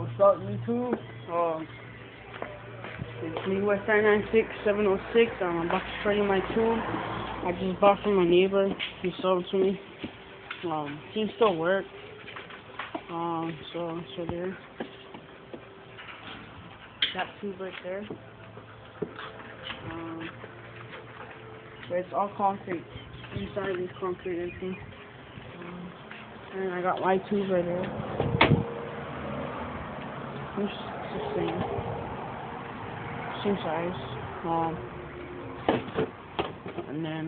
What's up, YouTube? It's me, West996-706. I'm about to show you my tool. I just bought from my neighbor. He sold it to me. Seems still work. So there. That tube right there. But it's all concrete. Inside is concrete, everything. And I got my tube right there. It's the same size. And then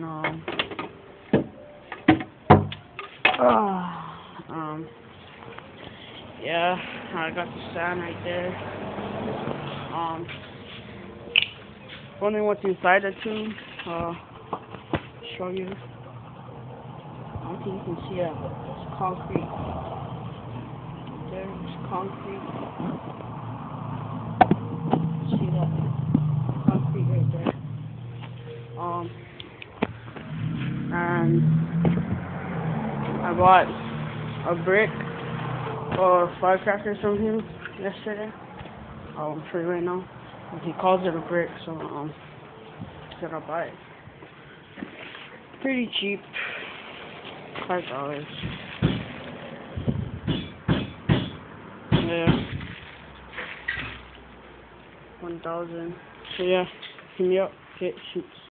yeah, I got the stand right there. Wondering what's inside the tube. Show you. I don't think you can see that, but it's concrete. There's concrete. See that? Concrete right there. And I bought a brick or firecrackers from him yesterday. I'll show you right now. He calls it a brick, so said I'll buy it. Pretty cheap. $5. Yeah. 1,000. So yeah, hit me up. Okay, shoots.